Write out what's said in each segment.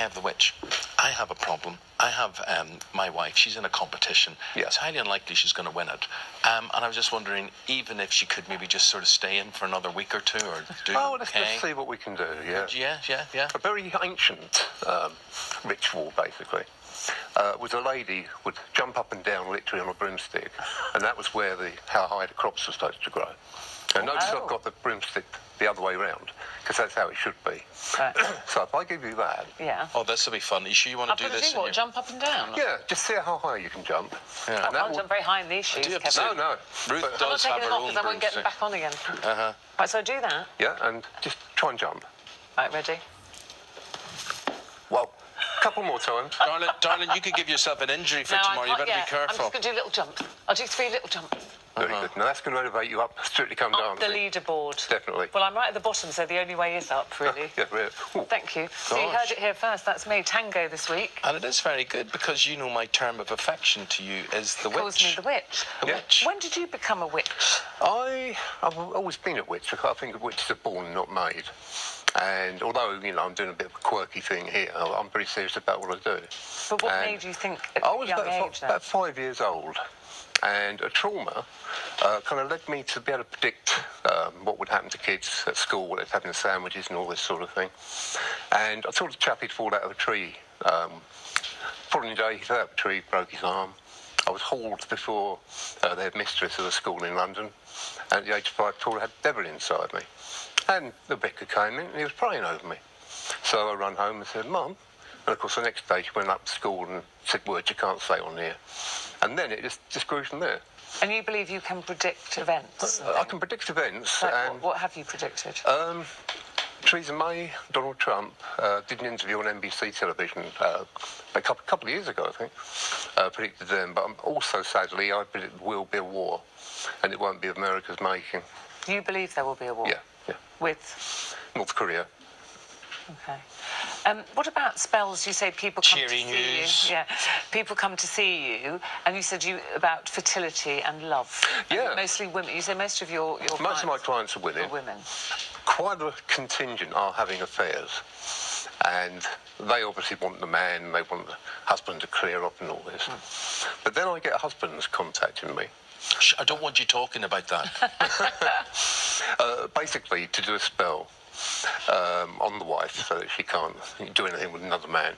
Kev the Witch, I have a problem. I have my wife, she's in a competition. Yeah. It's highly unlikely she's going to win it. And I was just wondering, even if she could maybe just sort of stay in for another week or two, or do let's see what we can do, yeah. Yeah. A very ancient ritual, basically. Was a lady would jump up and down literally on a broomstick, and that was where how high the crops were supposed to grow. And notice I've got the broomstick the other way round, because that's how it should be. So if I give you that... Yeah. Oh, this will be fun. Are you sure you want to do this? What, jump up and down? Yeah, just see how high you can jump. Yeah. I can't jump very high in these shoes, Kevin. No. Ruth does have her own broomstick. I'm not taking them off because I won't get them back on again. Right, so do that. Yeah, and just try and jump. Right, ready? Well, a couple more times. Darling, you could give yourself an injury for tomorrow. You better be careful. I'm just going to do little jumps. I'll do 3 little jumps. Very good. Now that's going to motivate you up, Strictly Come Up Dancing. the leaderboard. Definitely. Well, I'm right at the bottom, so the only way is up, really. Yeah, really. Thank you. So you heard it here first. That's me, tango this week. And it is very good, because you know my term of affection to you is the witch. Calls me the witch. The witch. When did you become a witch? I've always been a witch. I think witches are born, not made. And although, I'm doing a bit of a quirky thing here, I'm pretty serious about what I do. But what made you think at a young age, then? About 5 years old. And a trauma kind of led me to be able to predict what would happen to kids at school, what they'd have in sandwiches and all this sort of thing. And I saw the chap, he'd fall out of a tree. Following day, he fell out of a tree, broke his arm. I was hauled before the headmistress of the school in London. And at the age of 5, I thought I had a devil inside me. And the vicar came in and he was praying over me. So I ran home and said, Mum. And of course the next day she went up to school and said words you can't say on here. And then it just grew from there. And you believe you can predict events? I can predict events. Like what have you predicted? Theresa May, Donald Trump did an interview on NBC television a couple of years ago, I think. Predicted them, but also, sadly, I predict there will be a war, and it won't be of America's making. You believe there will be a war? Yeah. With? North Korea. Okay. What about spells? You say people come Cheery to see news. you. Yeah, people come to see you, and you said about fertility and love. Yeah. And mostly women. You say most of your clients. Most of my clients are women. Quite a contingent are having affairs, and they obviously want the man, they want the husband to clear up and all this. But then I get husbands contacting me. I don't want you talking about that. Basically, to do a spell on the wife so that she can't do anything with another man.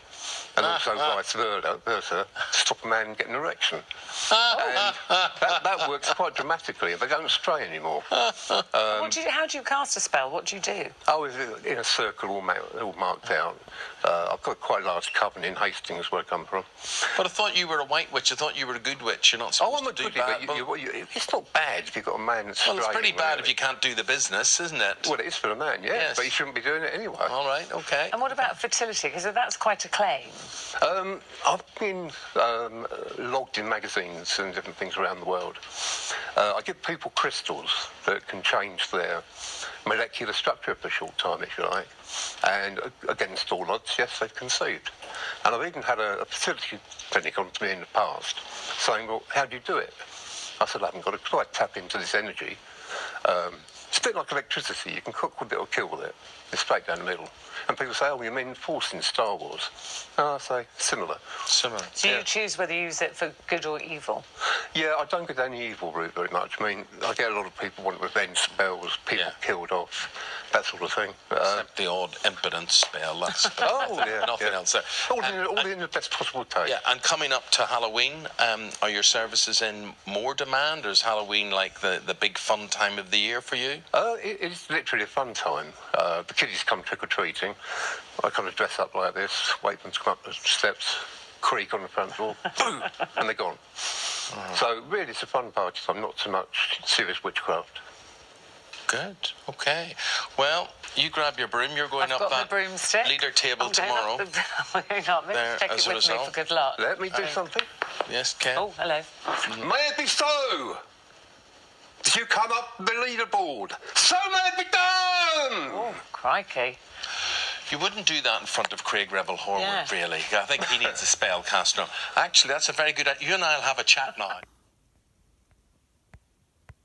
And also vice versa, stop a man getting an erection. And that works quite dramatically. They don't stray anymore. How do you cast a spell? What do you do? Oh, in a circle all marked out. I've got quite a large coven in Hastings, where I come from. But I thought you were a white witch. I thought you were a good witch. You're not supposed to do bad. But it's not bad if you've got a man that's straying. Well, it's pretty bad if you can't do the business, isn't it? Well, it is for a man, yeah. Yes. But he shouldn't be doing it anyway. All right, okay. And what about fertility? Because that's quite a claim. I've been logged in magazines and different things around the world. I give people crystals that can change their molecular structure for a short time, if you like. And against all odds, yes, they've conceived. And I've even had a fertility clinic on to me in the past saying, well, how do you do it? I said, I haven't got to quite tap into this energy. It's a bit like electricity. You can cook with it or kill with it. It's straight down the middle. And people say, oh, you mean Force in Star Wars? And I say, similar. Similar. So you choose whether you use it for good or evil? Yeah, I don't get any evil route very much. I mean, I get a lot of people want revenge spells, people killed off, that sort of thing. Except the odd impotence spell, that's nothing else there. All in the best possible taste. Yeah, and coming up to Halloween, are your services in more demand, or is Halloween like the big fun time of the year for you? It's literally a fun time. The kiddies come trick-or-treating. I kind of dress up like this, wait for them to come up the steps, creak on the front door, boom, and they're gone. So really it's a fun party time, not so much serious witchcraft. Good, okay. Well, you grab your broom, you're going I've up got that the broomstick. leader table tomorrow. Hang on, let's take it with me for good luck. Let me do something. Yes, Ken? Oh, hello. May it be so! As you come up the leaderboard, so may it be done! Oh, crikey. You wouldn't do that in front of Craig Revel Horwood, really. I think he needs a spell cast on. Actually, that's a very good idea. You and I will have a chat now.